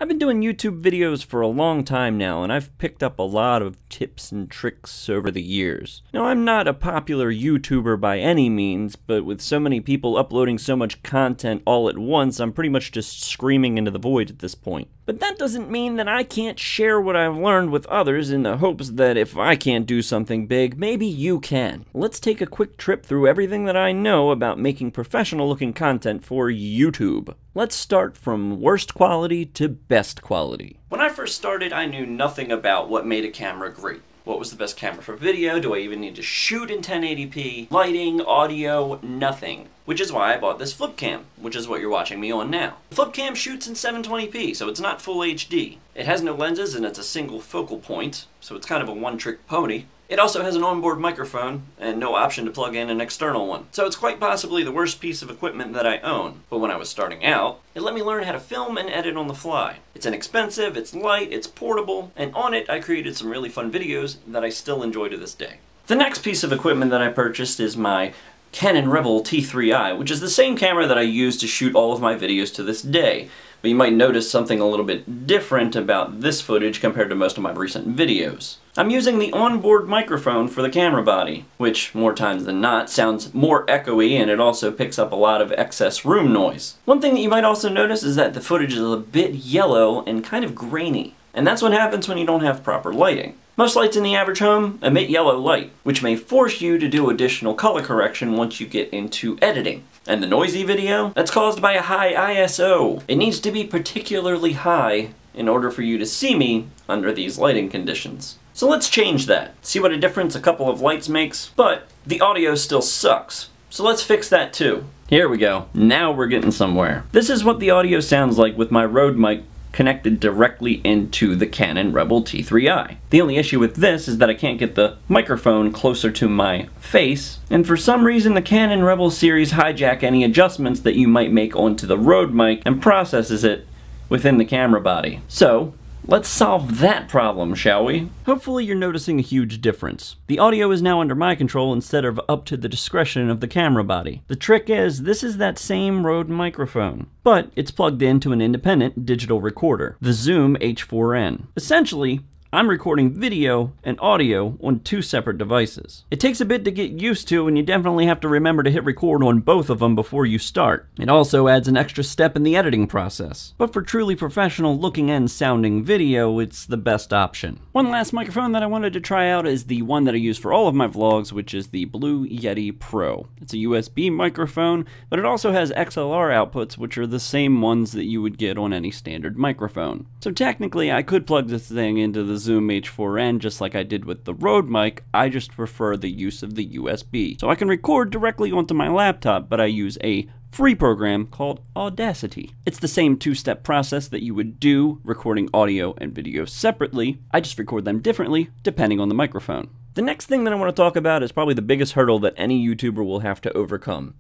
I've been doing YouTube videos for a long time now, and I've picked up a lot of tips and tricks over the years. Now, I'm not a popular YouTuber by any means, but with so many people uploading so much content all at once, I'm pretty much just screaming into the void at this point. But that doesn't mean that I can't share what I've learned with others in the hopes that if I can't do something big, maybe you can. Let's take a quick trip through everything that I know about making professional-looking content for YouTube. Let's start from worst quality to best quality. When I first started, I knew nothing about what made a camera great. What was the best camera for video? Do I even need to shoot in 1080p? Lighting, audio, nothing. Which is why I bought this flip cam, which is what you're watching me on now. The flip cam shoots in 720p, so it's not full HD. It has no lenses and it's a single focal point, so it's kind of a one-trick pony. It also has an onboard microphone and no option to plug in an external one. So it's quite possibly the worst piece of equipment that I own. But when I was starting out, it let me learn how to film and edit on the fly. It's inexpensive, it's light, it's portable, and on it I created some really fun videos that I still enjoy to this day. The next piece of equipment that I purchased is my Canon Rebel T3i, which is the same camera that I use to shoot all of my videos to this day. But you might notice something a little bit different about this footage compared to most of my recent videos. I'm using the onboard microphone for the camera body, which, more times than not, sounds more echoey and it also picks up a lot of excess room noise. One thing that you might also notice is that the footage is a bit yellow and kind of grainy. And that's what happens when you don't have proper lighting. Most lights in the average home emit yellow light, which may force you to do additional color correction once you get into editing. And the noisy video? That's caused by a high ISO. It needs to be particularly high in order for you to see me under these lighting conditions. So let's change that. See what a difference a couple of lights makes? But the audio still sucks. So let's fix that too. Here we go. Now we're getting somewhere. This is what the audio sounds like with my Rode mic connected directly into the Canon Rebel T3i. The only issue with this is that I can't get the microphone closer to my face, and for some reason the Canon Rebel series hijack any adjustments that you might make onto the Rode mic and processes it within the camera body. So, let's solve that problem, shall we? Hopefully you're noticing a huge difference. The audio is now under my control instead of up to the discretion of the camera body. The trick is, this is that same Rode microphone, but it's plugged into an independent digital recorder, the Zoom H4n. Essentially, I'm recording video and audio on two separate devices. It takes a bit to get used to, and you definitely have to remember to hit record on both of them before you start. It also adds an extra step in the editing process. But for truly professional looking and sounding video, it's the best option. One last microphone that I wanted to try out is the one that I use for all of my vlogs, which is the Blue Yeti Pro. It's a USB microphone, but it also has XLR outputs, which are the same ones that you would get on any standard microphone. So technically, I could plug this thing into the Zoom H4n just like I did with the Rode mic. I just prefer the use of the USB. So I can record directly onto my laptop, but I use a free program called Audacity. It's the same two-step process that you would do recording audio and video separately. I just record them differently depending on the microphone. The next thing that I want to talk about is probably the biggest hurdle that any YouTuber will have to overcome.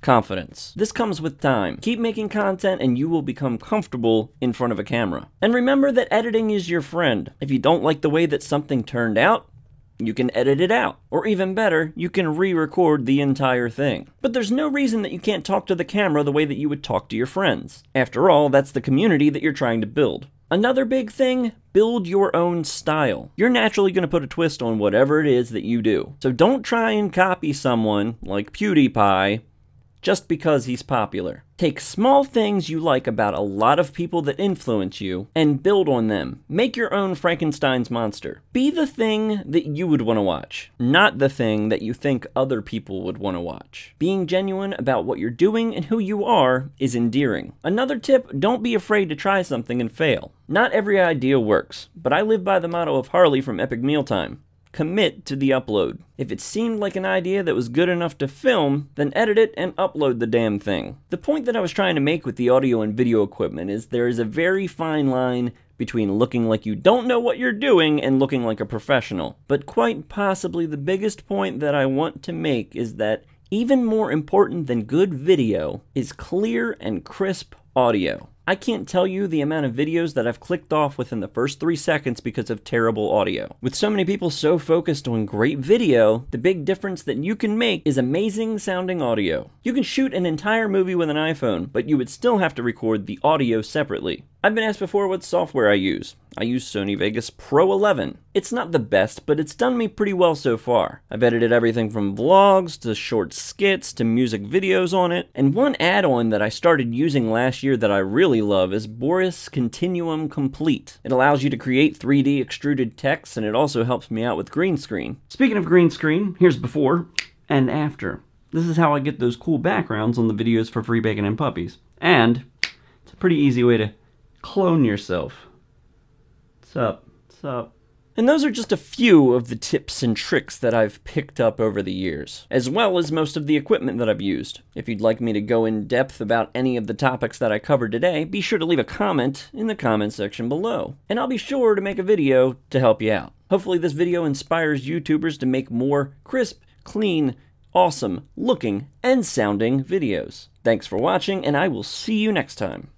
Confidence. This comes with time. Keep making content and you will become comfortable in front of a camera. And remember that editing is your friend. If you don't like the way that something turned out, you can edit it out. Or even better, you can re-record the entire thing. But there's no reason that you can't talk to the camera the way that you would talk to your friends. After all, that's the community that you're trying to build. Another big thing, build your own style. You're naturally going to put a twist on whatever it is that you do. So don't try and copy someone like PewDiePie just because he's popular. Take small things you like about a lot of people that influence you and build on them. Make your own Frankenstein's monster. Be the thing that you would want to watch, not the thing that you think other people would want to watch. Being genuine about what you're doing and who you are is endearing. Another tip, don't be afraid to try something and fail. Not every idea works, but I live by the motto of Harley from Epic Mealtime. Commit to the upload. If it seemed like an idea that was good enough to film, then edit it and upload the damn thing. The point that I was trying to make with the audio and video equipment is there is a very fine line between looking like you don't know what you're doing and looking like a professional. But quite possibly the biggest point that I want to make is that even more important than good video is clear and crisp audio. I can't tell you the amount of videos that I've clicked off within the first 3 seconds because of terrible audio. With so many people so focused on great video, the big difference that you can make is amazing sounding audio. You can shoot an entire movie with an iPhone, but you would still have to record the audio separately. I've been asked before what software I use. I use Sony Vegas Pro 11. It's not the best, but it's done me pretty well so far. I've edited everything from vlogs to short skits to music videos on it. And one add-on that I started using last year that I really love is Boris Continuum Complete. It allows you to create 3D extruded text, and it also helps me out with green screen. Speaking of green screen, here's before and after. This is how I get those cool backgrounds on the videos for Free Bacon and Puppies. And it's a pretty easy way to clone yourself. What's up? And those are just a few of the tips and tricks that I've picked up over the years, as well as most of the equipment that I've used. If you'd like me to go in depth about any of the topics that I covered today, be sure to leave a comment in the comment section below, and I'll be sure to make a video to help you out. Hopefully this video inspires YouTubers to make more crisp, clean, awesome looking and sounding videos. Thanks for watching, and I will see you next time.